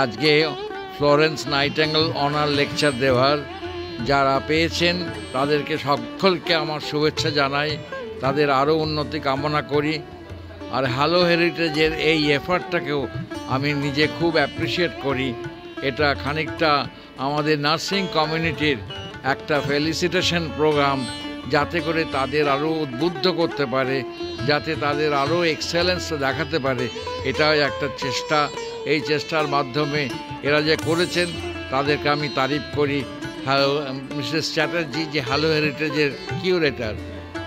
আজকে Florence nightingale honour lecture দেওয়ার। যারা পেয়েছেন তাদেরকে সকলকে আমার শুভেচ্ছা জানাই, তাদের আরও উন্নতি কামনা করি। আর হ্যালো হেরিটেজের এই এফার্টটাকেও আমি নিজে খুব অ্যাপ্রিসিয়েট করি। এটা খানিকটা আমাদের নার্সিং কমিউনিটির একটা ফেলিসিটেশন প্রোগ্রাম, যাতে করে তাদের আরও উদ্বুদ্ধ করতে পারে, যাতে তাদের আরও এক্সেলেন্স দেখাতে পারে। এটাও একটা চেষ্টা। এই চেষ্টার মাধ্যমে এরা যে করেছেন তাদেরকে আমি তারিফ করি। মিসেস চ্যাটার্জি যে হ্যালো হেরিটেজের কিউরেটর,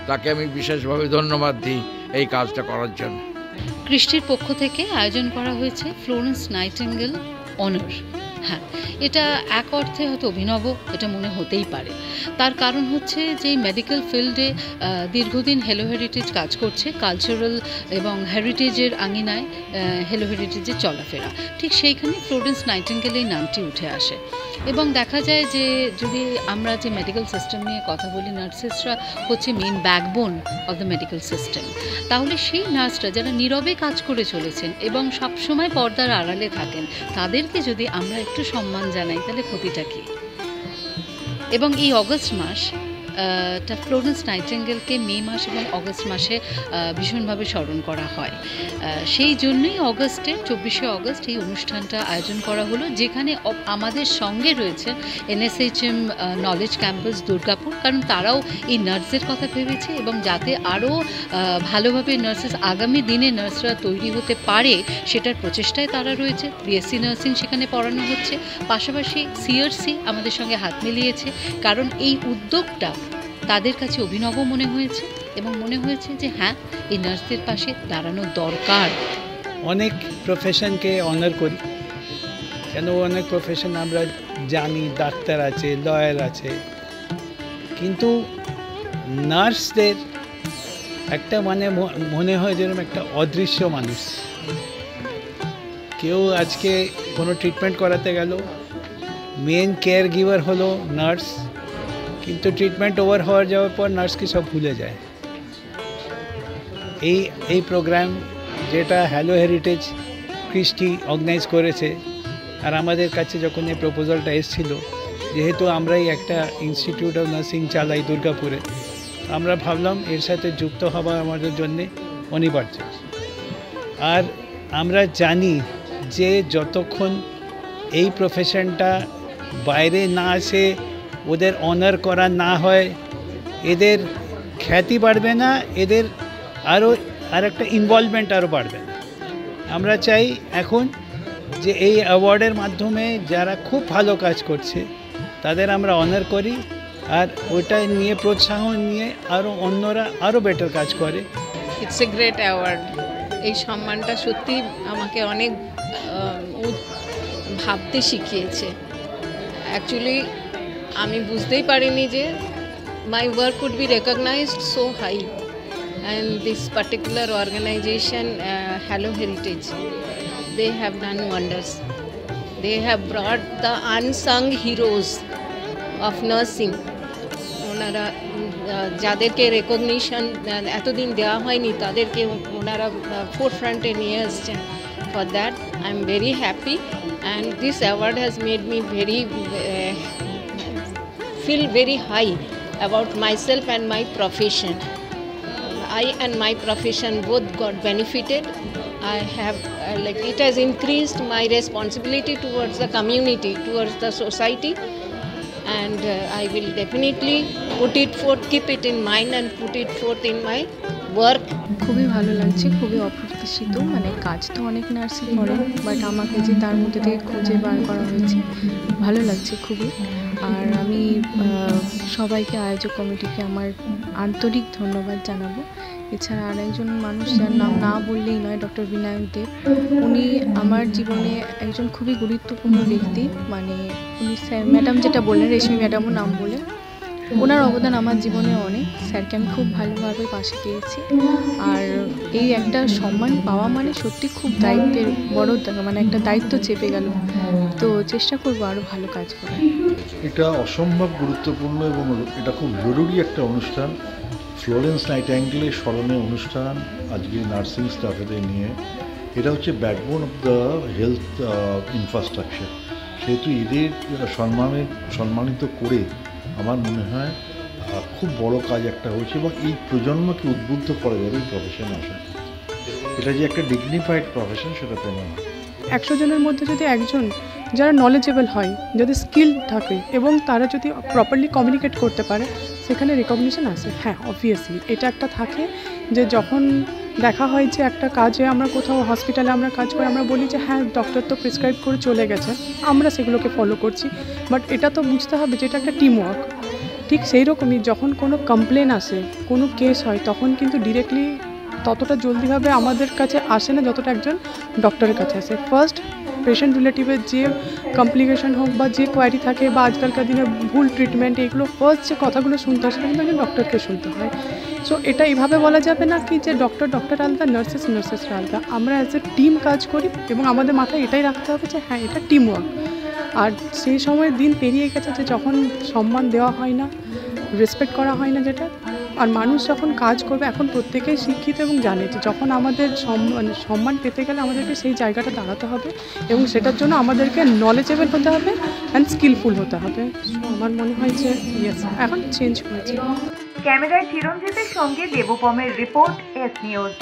তাকে আমি বিশেষভাবে ধন্যবাদ দিই এই কাজটা করার জন্য। কৃষ্টির পক্ষ থেকে আয়োজন করা হয়েছে ফ্লোরেন্স নাইটিঙ্গেল অনার। হ্যাঁ, এটা এক অর্থে হয়তো অভিনব, এটা মনে হতেই পারে। তার কারণ হচ্ছে যে মেডিকেল ফিল্ডে দীর্ঘদিন হ্যালো হেরিটেজ কাজ করছে, কালচারাল এবং হেরিটেজের আঙিনায় হ্যালো হেরিটেজের চলাফেরা, ঠিক সেইখানে ফ্লোরেন্স নাইটিঙ্গেল এই নামটি উঠে আসে। এবং দেখা যায় যে যদি আমরা যে মেডিকেল সিস্টেম নিয়ে কথা বলি, নার্সেসরা হচ্ছে main backbone of the medical system. তাহলে সেই নার্সরা যারা নীরবে কাজ করে চলেছেন এবং সবসময় পর্দার আড়ালে থাকেন, তাদেরকে যদি আমরা একটু সম্মান জানাই তাহলে ক্ষতিটা কী? এবং এই অগস্ট মাস ফ্লোরেন্স নাইটিঙ্গেলকে মে মাস এবং অগস্ট মাসে ভীষণভাবে স্মরণ করা হয়। সেই জন্যই অগস্টে 24শে অগস্ট এই অনুষ্ঠানটা আয়োজন করা হলো, যেখানে আমাদের সঙ্গে রয়েছে NSHM নলেজ ক্যাম্পাস দুর্গাপুর, কারণ তারাও এই নার্সের কথা ভেবেছে এবং যাতে আরও ভালোভাবে নার্সেস আগামী দিনে নার্সরা তৈরি হতে পারে সেটার প্রচেষ্টায় তারা রয়েছে। BSc নার্সিং সেখানে পড়ানো হচ্ছে, পাশাপাশি CRC আমাদের সঙ্গে হাত মিলিয়েছে, কারণ এই উদ্যোগটা তাদের কাছে অভিনব মনে হয়েছে এবং মনে হয়েছে যে হ্যাঁ, এই নার্সদের পাশে দাঁড়ানো দরকার। অনেক প্রফেশনকে অনার করি, কেন অনেক প্রফেশন আমরা জানি, ডাক্তার আছে, লয়ার আছে, কিন্তু নার্সদের একটা মনে হয় যেরকম একটা অদৃশ্য মানুষ। কেউ আজকে কোনো ট্রিটমেন্ট করাতে গেল, মেন কেয়ার গিভার হলো নার্স, কিন্তু ট্রিটমেন্ট ওভার যাওয়ার পর নার্সকে সব ভুলে যায়। এই প্রোগ্রাম যেটা হ্যালো হেরিটেজ কৃষ্টি অর্গানাইজ করেছে, আর আমাদের কাছে যখন এই প্রপোজালটা এসেছিল, যেহেতু আমরাই একটা ইনস্টিটিউট অফ নার্সিং চালাই দুর্গাপুরে, আমরা ভাবলাম এর সাথে যুক্ত হওয়া আমাদের জন্যে অনিবার্য। আর আমরা জানি যে যতক্ষণ এই প্রফেশনটা বাইরে না আসে, ওদের অনার করা না হয়, এদের খ্যাতি বাড়বে না, এদের আর একটা ইনভলভমেন্ট আরও বাড়বে না। আমরা চাই এখন যে এই অ্যাওয়ার্ডের মাধ্যমে যারা খুব ভালো কাজ করছে তাদের আমরা অনার করি, আর ওটা নিয়ে প্রোৎসাহন নিয়ে আরও অন্যরা আরও বেটার কাজ করে। It's a great award. এই সম্মানটা সত্যি আমাকে অনেক ভাবতে শিখিয়েছে। অ্যাকচুয়ালি আমি বুঝতেই পারিনি যে my work would be recognised so high, and this particular organisation hello heritage, they have done wonders. They have brought the unsung heroes of nursing. ওনারা যাদেরকে রেকগনিশন এতদিন দেওয়া হয়নি, তাদেরকে ওনারা ফোরফ্রন্টে নিয়ে আসছেন। For that I am very happy, and this award has made me feel very high about myself and my profession. I and my profession both got benefited. I have it has increased my responsibility towards the community, towards the society, and I will definitely keep it in mind and put it forth in my work. খুবই ভালো লাগছে, খুবই অপ্রত্যাশিত। মানে কাজ তো অনেক নার্সই করে, বাট আমাকে যে তার মধ্যে থেকে খুঁজে বার করা হয়েছে, ভালো লাগছে খুবই। আর আমি সবাইকে, আয়োজক কমিটিকে আমার আন্তরিক ধন্যবাদ জানাবো। এছাড়া আরেকজন মানুষ যার নাম না বললেই নয়, ডক্টর বিনায়ক দেব। উনি আমার জীবনে একজন খুবই গুরুত্বপূর্ণ ব্যক্তি। মানে উনি ম্যাডাম যেটা বললেন, রেশমি ম্যাডামও নাম বলেন, ওনার অবদান আমার জীবনে অনেক। স্যারকে আমি খুব ভালোভাবে পাশে পেয়েছি। আর এই একটা সম্মান পাওয়া মানে সত্যি খুব দায়িত্বের বড়, মানে একটা দায়িত্ব চেপে গেল। তো চেষ্টা করবো আরও ভালো কাজ করার। এটা অসম্ভব গুরুত্বপূর্ণ এবং এটা খুব জরুরি একটা অনুষ্ঠান। ফ্লোরেন্স নাইটিঙ্গেলের স্মরণে অনুষ্ঠান আজকে নার্সিং স্টাফেদের নিয়ে এটা হচ্ছে backbone of the health infrastructure. সেহেতু এদের সম্মানিত করে আমার মনে হয় খুব বড় কাজ একটা হয়েছে, এবং এই প্রজন্মকে উদ্বুদ্ধ করা যাবে এই প্রফেশনে আসা। এটা যে একটা ডিগনিফাইড প্রফেশন সেটা প্রমাণ। 100 জনের মধ্যে যদি একজন যারা নলেজেবল হয়, যদি স্কিল থাকে এবং তারা যদি প্রপারলি কমিউনিকেট করতে পারে, সেখানে রিকগনিশন আসে। হ্যাঁ, অবভিয়াসলি এটা একটা থাকে যে যখন দেখা হয় যে একটা কাজে আমরা কোথাও হসপিটালে আমরা কাজ করে আমরা বলি যে হ্যাঁ ডক্টর তো প্রেসক্রাইব করে চলে গেছে, আমরা সেগুলোকে ফলো করছি, বাট এটা তো বুঝতে হবে যে এটা একটা টিম ওয়ার্ক। ঠিক সেই রকমই যখন কোনো কমপ্লেন আসে, কোনো কেস হয়, তখন কিন্তু ডিরেক্টলি ততটা জলদিভাবে আমাদের কাছে আসে না যতটা একজন ডক্টরের কাছে আসে। ফার্স্ট পেশেন্ট রিলেটিভের যে কমপ্লিকেশন হোক বা যে কোয়ারি থাকে বা আজকালকার দিনে ভুল ট্রিটমেন্ট, এইগুলো ফার্স্ট যে কথাগুলো শুনতে হয় সেটা কিন্তু একজন ডক্টরকে শুনতে হয়। সো এটা এইভাবে বলা যাবে না কি যে ডক্টর আলাদা, নার্সেসরা আলাদা। আমরা অ্যাজ এ টিম কাজ করি এবং আমাদের মাথায় এটাই রাখতে হবে যে হ্যাঁ এটা টিম ওয়ার্ক। আর সেই সময় দিন পেরিয়ে গেছে যে যখন সম্মান দেওয়া হয় না, রেসপেক্ট করা হয় না যেটা, আর মানুষ যখন কাজ করবে, এখন প্রত্যেকেই শিক্ষিত এবং জানে যে যখন আমাদের সম্মান পেতে গেলে আমাদেরকে সেই জায়গাটা দাঁড়াতে হবে এবং সেটার জন্য আমাদেরকে নলেজেবল হতে হবে অ্যান্ড স্কিলফুল হতে হবে। সো আমার মনে হয় যে ইয়েস, এখন চেঞ্জ হয়েছে। ক্যামেরায় চিরঞ্জিতের সঙ্গে দেবপমের রিপোর্ট, এস নিউজ।